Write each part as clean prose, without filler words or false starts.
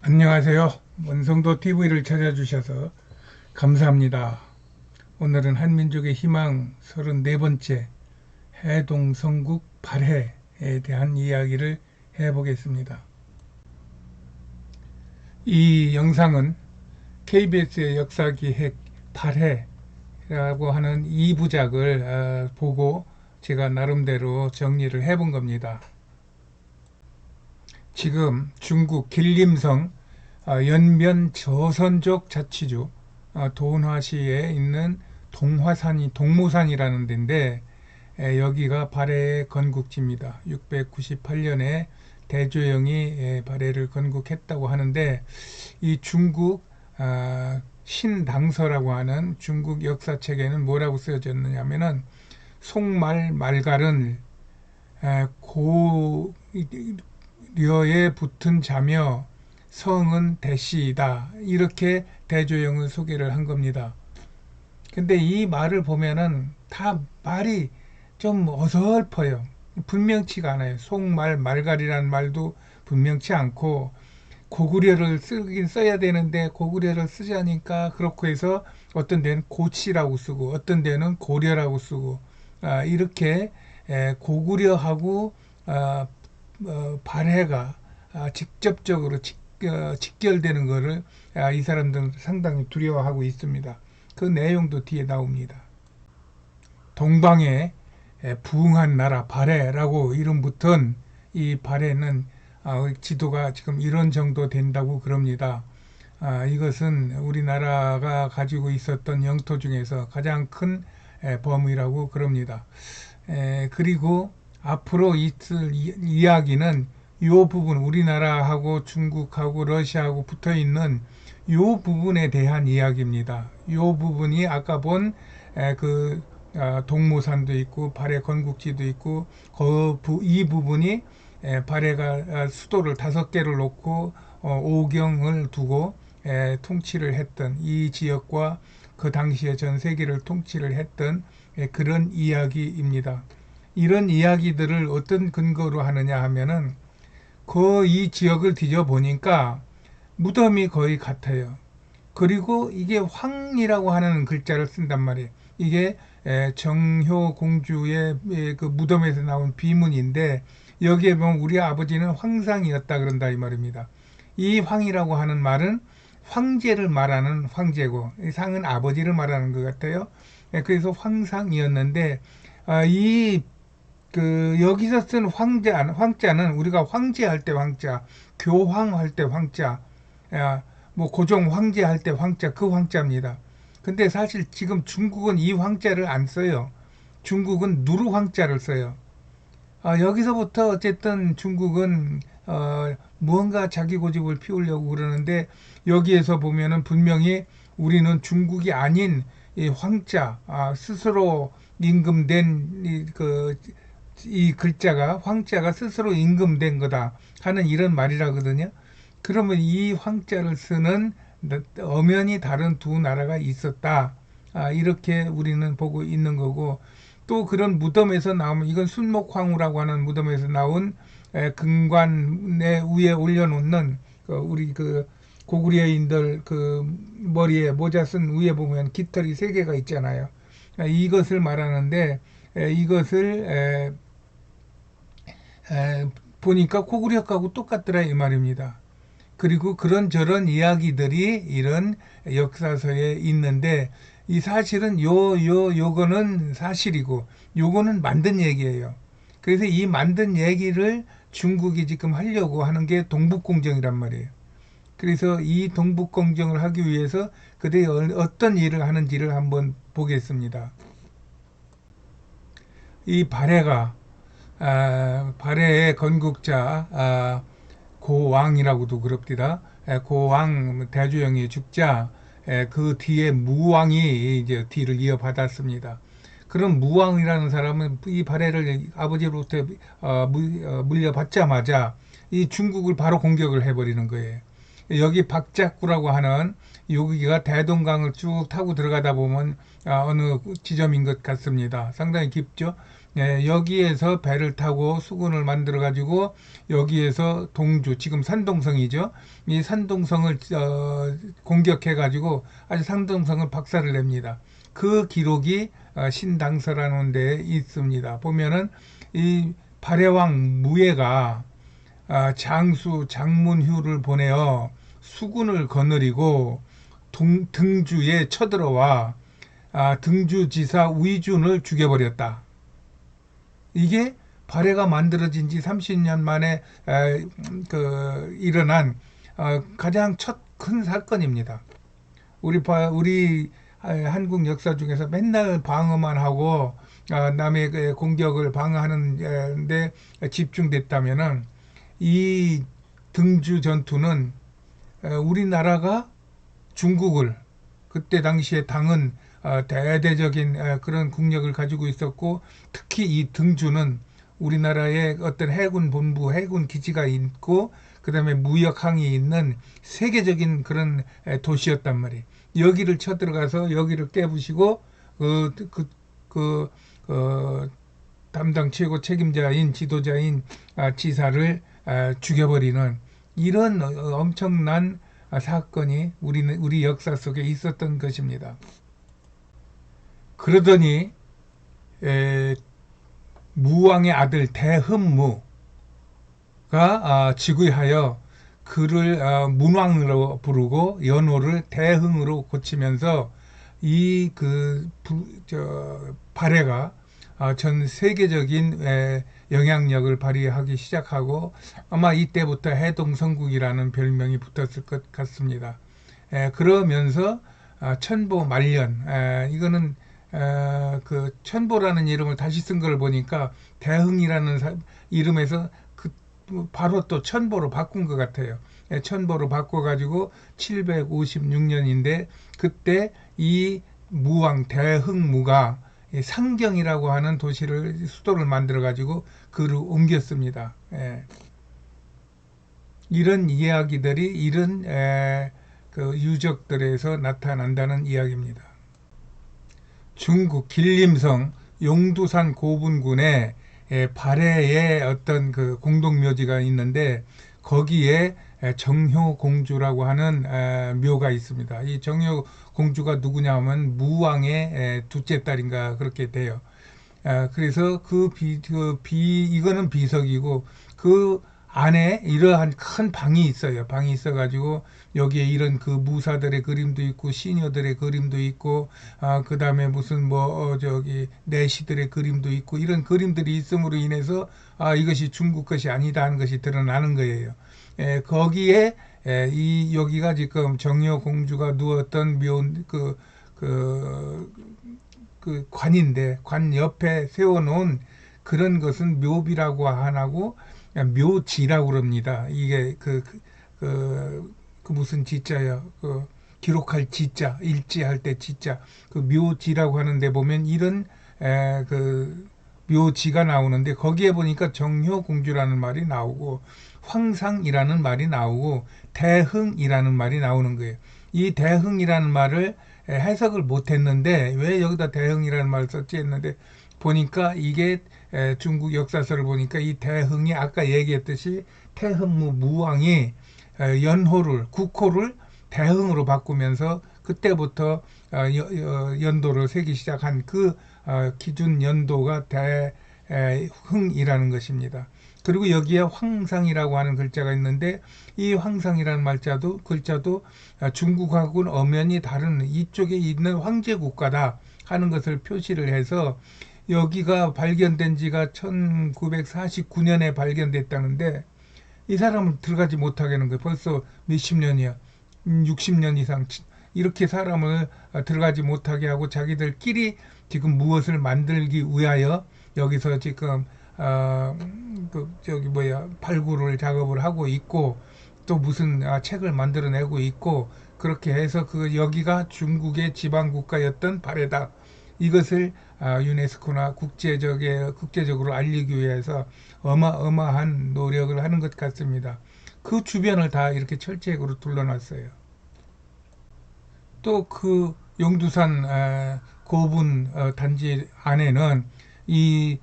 안녕하세요. 원성도 TV를 찾아주셔서 감사합니다. 오늘은 한민족의 희망 34번째 해동성국 발해에 대한 이야기를 해보겠습니다. 이 영상은 KBS의 역사기획 발해라고 하는 2부작을 보고 제가 나름대로 정리를 해본 겁니다. 지금 중국 길림성 연면 조선족 자치주 돈화시에 있는 동모산이라는 데인데 여기가 발해의 건국지입니다. 698년에 대조영이 발해를 건국했다고 하는데 이 중국 신당서라고 하는 중국 역사책에는 뭐라고 쓰여졌느냐 하면은 송말 말갈은 고려에 붙은 자며 성은 대시이다. 이렇게 대조영을 소개를 한 겁니다. 근데 이 말을 보면은 다 말이 좀 어설퍼요. 분명치가 않아요. 속말, 말갈이라는 말도 분명치 않고 고구려를 쓰긴 써야 되는데 고구려를 쓰자니까 그렇고 해서 어떤 데는 고치라고 쓰고 어떤 데는 고려라고 쓰고 이렇게 고구려하고 발해가 직접적으로 직결되는 것을 이 사람들은 상당히 두려워하고 있습니다. 그 내용도 뒤에 나옵니다. 동방에 부흥한 나라 발해라고 이름 붙은 이 발해는 지도가 지금 이런 정도 된다고 그럽니다. 이것은 우리나라가 가지고 있었던 영토 중에서 가장 큰 범위라고 그럽니다. 그리고 앞으로 있을 이야기는 이 부분 우리나라하고 중국하고 러시아하고 붙어 있는 이 부분에 대한 이야기입니다. 이 부분이 아까 본 그 동모산도 있고 발해 건국지도 있고 이 부분이 발해가 수도를 5개를 놓고 오경을 두고 통치를 했던 이 지역과 그 당시에 전 세계를 통치를 했던 그런 이야기입니다. 이런 이야기들을 어떤 근거로 하느냐 하면은 그 이 지역을 뒤져보니까 무덤이 거의 같아요. 그리고 이게 황이라고 하는 글자를 쓴단 말이에요. 이게 정효 공주의 그 무덤에서 나온 비문인데 여기에 보면 우리 아버지는 황상이었다 그런다 이 말입니다. 이 황이라고 하는 말은 황제를 말하는 황제고 상은 아버지를 말하는 것 같아요. 그래서 황상이었는데 이 여기서 쓴 황자는 우리가 황제할 때 황자, 교황할 때 황자, 뭐 고종 황제할 때 황자, 그 황자입니다. 근데 사실 지금 중국은 이 황자를 안 써요. 중국은 누르 황자를 써요. 여기서부터 어쨌든 중국은 무언가 자기 고집을 피우려고 그러는데 여기에서 보면은 분명히 우리는 중국이 아닌 이 황자 스스로 임금된 이 글자가 황자가 스스로 임금된 거다 하는 이런 말이라거든요. 그러면 이 황자를 쓰는 엄연히 다른 두 나라가 있었다. 이렇게 우리는 보고 있는 거고 또 그런 무덤에서 나오면 이건 순목황후라고 하는 무덤에서 나온 금관의 위에 올려놓는 우리 그 고구려인들 그 머리에 모자 쓴 위에 보면 깃털이 3개가 있잖아요. 이것을 말하는데 이것을 보니까 고구려하고 똑같더라 이 말입니다. 그리고 그런저런 이야기들이 이런 역사서에 있는데 이 사실은 요거는 사실이고 요거는 만든 얘기예요. 그래서 이 만든 얘기를 중국이 지금 하려고 하는 게 동북공정이란 말이에요. 그래서 이 동북공정을 하기 위해서 그들이 어떤 일을 하는지를 한번 보겠습니다. 이 발해가 발해의 건국자 고왕이라고도 그럽디다. 고왕 대주영이 죽자 그 뒤에 무왕이 이제 뒤를 이어받았습니다. 그런 무왕이라는 사람은 이 발해를 아버지로부터 물려받자마자 이 중국을 바로 공격을 해버리는 거예요. 여기 박자구라고 하는 여기가 대동강을 쭉 타고 들어가다 보면 어느 지점인 것 같습니다. 상당히 깊죠. 여기에서 배를 타고 수군을 만들어 가지고 여기에서 동주, 지금 산동성이죠. 이 산동성을 공격해 가지고 아주 산동성을 박살을 냅니다. 그 기록이 신당서라는 데에 있습니다. 보면은 이 발해왕 무예가 장수 장문휴를 보내어 수군을 거느리고 등주에 쳐들어와 등주지사 위준을 죽여버렸다. 이게 발해가 만들어진 지 30년 만에 일어난 가장 첫 큰 사건입니다. 우리 한국 역사 중에서 맨날 방어만 하고 남의 공격을 방어하는 데 집중됐다면은 이 등주 전투는 우리나라가 중국을, 그때 당시에 당은 대대적인 그런 국력을 가지고 있었고, 특히 이 등주는 우리나라의 어떤 해군 본부, 해군 기지가 있고, 그 다음에 무역항이 있는 세계적인 그런 도시였단 말이에요. 여기를 쳐들어가서 여기를 깨부시고 담당 최고 책임자인 지도자인 지사를 죽여버리는 이런 엄청난 사건이 우리 역사 속에 있었던 것입니다. 그러더니 무왕의 아들 대흠무가 즉위하여 그를 문왕으로 부르고 연호를 대흥으로 고치면서 발해가 전 세계적인 영향력을 발휘하기 시작하고 아마 이때부터 해동성국이라는 별명이 붙었을 것 같습니다. 그러면서 천보 말년, 이거는 그 천보라는 이름을 다시 쓴 걸 보니까 대흥이라는 이름에서 바로 또 천보로 바꾼 것 같아요. 천보로 바꿔가지고 756년인데 그때 이 무왕 대흥무가 상경이라고 하는 수도를 만들어가지고 그를 옮겼습니다. 이런 이야기들이 이런 그 유적들에서 나타난다는 이야기입니다. 중국 길림성 용두산 고분군에 발해의 어떤 그 공동묘지가 있는데 거기에 정효공주라고 하는 묘가 있습니다. 이 정효공주가 누구냐면 무왕의 둘째 딸인가 그렇게 돼요. 그래서 이거는 비석이고 그 안에 이러한 큰 방이 있어요. 방이 있어가지고 여기에 이런 그 무사들의 그림도 있고 시녀들의 그림도 있고 그 다음에 무슨 내시들의 그림도 있고 이런 그림들이 있음으로 인해서 이것이 중국 것이 아니다 하는 것이 드러나는 거예요. 거기에 여기가 지금 정여 공주가 누웠던 그 관인데 관 옆에 세워놓은 그런 것은 묘비라고 하고 묘지라고 그럽니다. 이게 무슨 지자요? 기록할 지자, 일지할 때 지자, 그 묘지라고 하는데 보면 이런 그 묘지가 나오는데 거기에 보니까 정효공주라는 말이 나오고 황상이라는 말이 나오고 대흥이라는 말이 나오는 거예요. 이 대흥이라는 말을 해석을 못했는데 왜 여기다 대흥이라는 말을 썼지 했는데 보니까 이게 중국 역사서를 보니까 이 대흥이 아까 얘기했듯이 태흥무 무왕이 국호를 대흥으로 바꾸면서 그때부터 연도를 세기 시작한 그 기준 연도가 대흥이라는 것입니다. 그리고 여기에 황상이라고 하는 글자가 있는데 이 황상이라는 글자도 중국하고는 엄연히 다른 이쪽에 있는 황제 국가다 하는 것을 표시를 해서 여기가 발견된 지가 1949년에 발견됐다는데 이 사람은 들어가지 못하게 하는 거예요. 벌써 몇십 년이야. 60년 이상 이렇게 사람을 들어가지 못하게 하고 자기들끼리 지금 무엇을 만들기 위하여 여기서 지금 발굴을 작업을 하고 있고 또 무슨 책을 만들어내고 있고 그렇게 해서 여기가 중국의 지방 국가였던 발해다. 이것을 유네스코나 국제적으로 알리기 위해서 어마어마한 노력을 하는 것 같습니다. 그 주변을 다 이렇게 철책으로 둘러놨어요. 또 용두산 고분 단지 안에는 이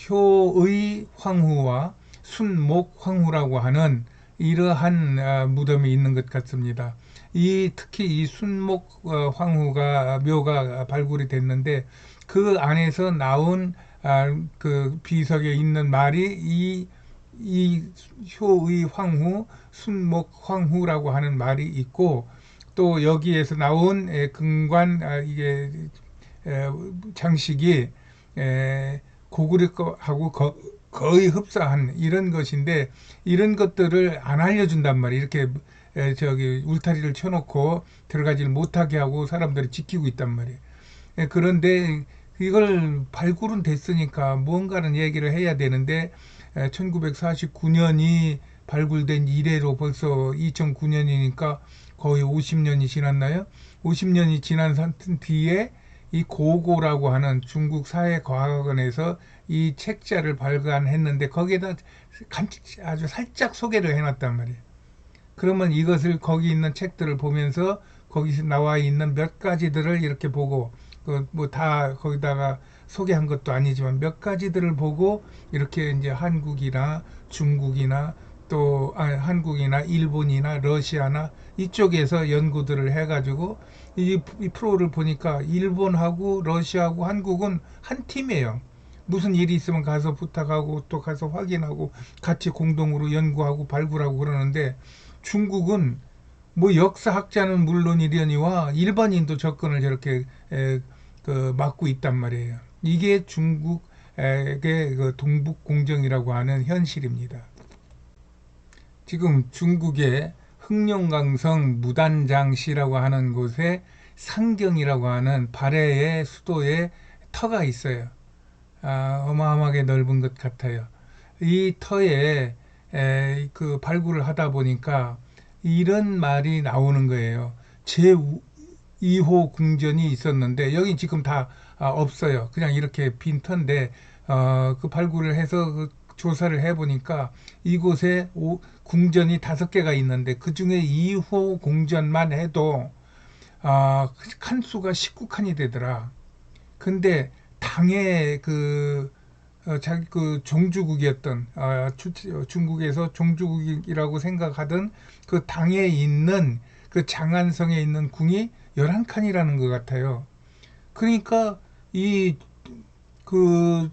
효의 황후와 순목 황후라고 하는 이러한 무덤이 있는 것 같습니다. 특히 이 순목 황후가 묘가 발굴이 됐는데 그 안에서 나온 그 비석에 있는 말이 이 효의 황후, 순목 황후라고 하는 말이 있고 또 여기에서 나온 금관 이게 장식이 고구려 거하고 거의 흡사한 이런 것인데 이런 것들을 안 알려준단 말이에요. 이렇게 저기 울타리를 쳐놓고 들어가지를 못하게 하고 사람들이 지키고 있단 말이에요. 그런데 이걸 발굴은 됐으니까 뭔가는 얘기를 해야 되는데 1949년이 발굴된 이래로 벌써 2009년이니까 거의 50년이 지났나요? 50년이 지난 뒤에 이 고고라고 하는 중국 사회과학원에서 이 책자를 발간했는데 거기에다 아주 살짝 소개를 해놨단 말이에요. 그러면 이것을 거기 있는 책들을 보면서 거기서 나와 있는 몇 가지들을 이렇게 보고 뭐 다 거기다가 소개한 것도 아니지만 몇 가지들을 보고 이렇게 이제 한국이나 중국이나 또 한국이나 일본이나 러시아나 이쪽에서 연구들을 해가지고 이 프로를 보니까 일본하고 러시아하고 한국은 한 팀이에요. 무슨 일이 있으면 가서 부탁하고 또 가서 확인하고 같이 공동으로 연구하고 발굴하고 그러는데 중국은 뭐 역사학자는 물론이려니와 일반인도 접근을 저렇게 막고 있단 말이에요. 이게 중국의 그 동북 공정이라고 하는 현실입니다. 지금 중국의 흑룡강성 무단장시라고 하는 곳에 상경이라고 하는 발해의 수도에 터가 있어요. 어마어마하게 넓은 것 같아요. 이 터에 그 발굴을 하다 보니까 이런 말이 나오는 거예요. 제2호 궁전이 있었는데 여기 지금 다 없어요. 그냥 이렇게 빈 터인데 그 발굴을 해서 그 조사를 해보니까 이곳에 궁전이 5개가 있는데 그 중에 2호 궁전만 해도 칸수가 19칸이 되더라. 근데 당의 그 종주국이었던 중국에서 종주국이라고 생각하던 그 당에 있는 그 장안성에 있는 궁이 11칸이라는 것 같아요. 그러니까 이 그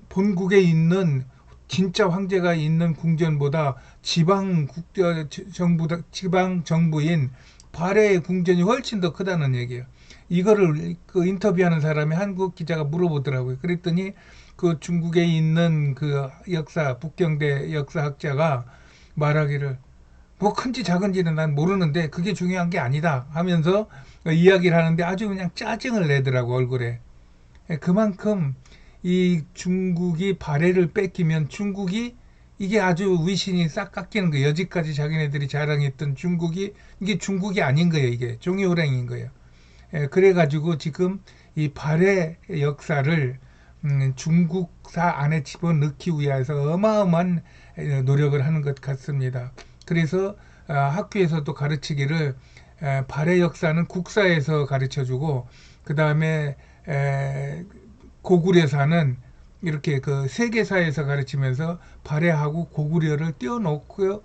본국에 있는 진짜 황제가 있는 궁전보다 지방 정부인 발해의 궁전이 훨씬 더 크다는 얘기예요. 이거를 그 인터뷰하는 사람이 한국 기자가 물어보더라고요. 그랬더니 그 중국에 있는 그 북경대 역사학자가 말하기를 뭐 큰지 작은지는 난 모르는데 그게 중요한 게 아니다 하면서 이야기를 하는데 아주 그냥 짜증을 내더라고 얼굴에. 그만큼 이 중국이 발해를 뺏기면 중국이 이게 아주 위신이 싹 깎이는 거예요. 여지까지 자기네들이 자랑했던 중국이 이게 중국이 아닌 거예요. 이게 종이호랭인 거예요. 그래가지고 지금 이 발해 역사를 중국사 안에 집어넣기 위해서 어마어마한 노력을 하는 것 같습니다. 그래서 학교에서도 가르치기를 발해 역사는 국사에서 가르쳐주고 그 다음에 고구려사는 이렇게 그 세계사에서 가르치면서 발해하고 고구려를 띄워놓고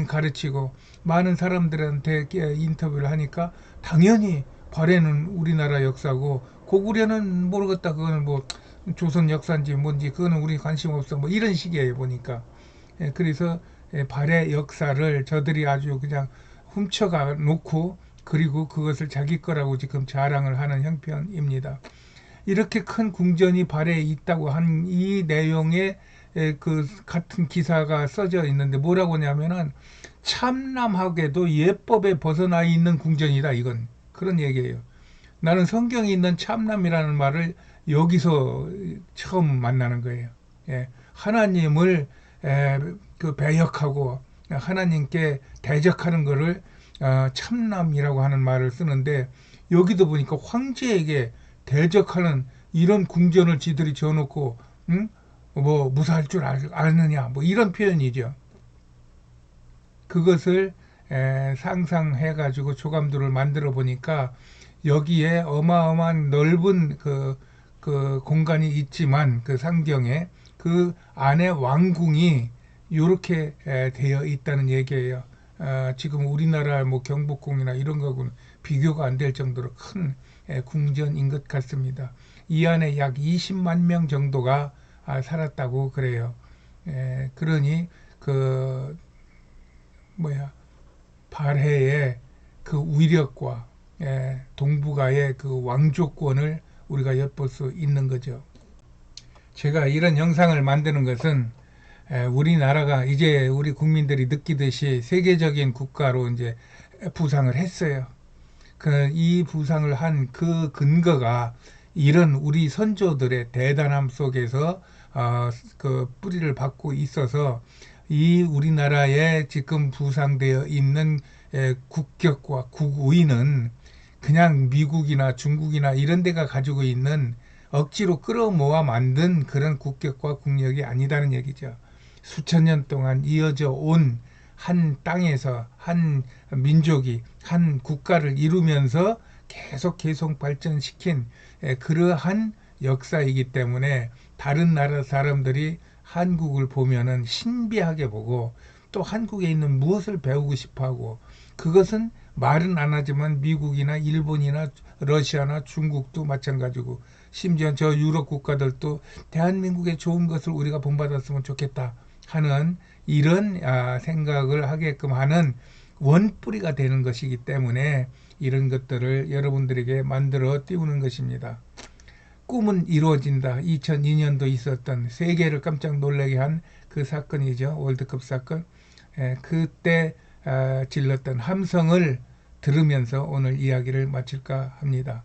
가르치고 많은 사람들한테 인터뷰를 하니까 당연히 발해는 우리나라 역사고 고구려는 모르겠다 그거는 뭐 조선 역사인지 뭔지 그거는 우리 관심 없어 뭐 이런 식이에요 보니까. 그래서 발해 역사를 저들이 아주 그냥 훔쳐가 놓고 그리고 그것을 자기 거라고 지금 자랑을 하는 형편입니다. 이렇게 큰 궁전이 발해에 있다고 한 이 내용에 그 같은 기사가 써져 있는데 뭐라고 하냐면은 참남하게도 예법에 벗어나 있는 궁전이다 이건 그런 얘기예요. 나는 성경에 있는 참남이라는 말을 여기서 처음 만나는 거예요. 하나님을 그 배역하고 하나님께 대적하는 것을 참남이라고 하는 말을 쓰는데 여기도 보니까 황제에게 대적하는 이런 궁전을 지들이 지어놓고 뭐 무사할 줄 아느냐 뭐 이런 표현이죠. 그것을 상상해 가지고 조감도를 만들어 보니까 여기에 어마어마한 넓은 그 공간이 있지만 그 상경에 그 안에 왕궁이 이렇게 되어 있다는 얘기예요. 지금 우리나라 뭐 경복궁이나 이런 거하고는 비교가 안 될 정도로 큰 궁전인 것 같습니다. 이 안에 약 20만 명 정도가 살았다고 그래요. 그러니 그 뭐야 발해의 그 위력과 동북아의 그 왕조권을 우리가 엿볼 수 있는 거죠. 제가 이런 영상을 만드는 것은 우리나라가 이제 우리 국민들이 느끼듯이 세계적인 국가로 이제 부상을 했어요. 이 부상을 한 그 근거가 이런 우리 선조들의 대단함 속에서 그 뿌리를 받고 있어서 이 우리나라에 지금 부상되어 있는 국격과 국위는 그냥 미국이나 중국이나 이런 데가 가지고 있는 억지로 끌어모아 만든 그런 국격과 국력이 아니다는 얘기죠. 수천 년 동안 이어져 온 한 땅에서 한 민족이 한 국가를 이루면서 계속 발전시킨 그러한 역사이기 때문에 다른 나라 사람들이 한국을 보면은 신비하게 보고 또 한국에 있는 무엇을 배우고 싶어 하고 그것은 말은 안 하지만 미국이나 일본이나 러시아나 중국도 마찬가지고 심지어 저 유럽 국가들도 대한민국의 좋은 것을 우리가 본받았으면 좋겠다 하는 이런 생각을 하게끔 하는 원뿌리가 되는 것이기 때문에 이런 것들을 여러분들에게 만들어 띄우는 것입니다. 꿈은 이루어진다. 2002년도 있었던 세계를 깜짝 놀라게 한 그 사건이죠. 월드컵 사건. 그때 질렀던 함성을 들으면서 오늘 이야기를 마칠까 합니다.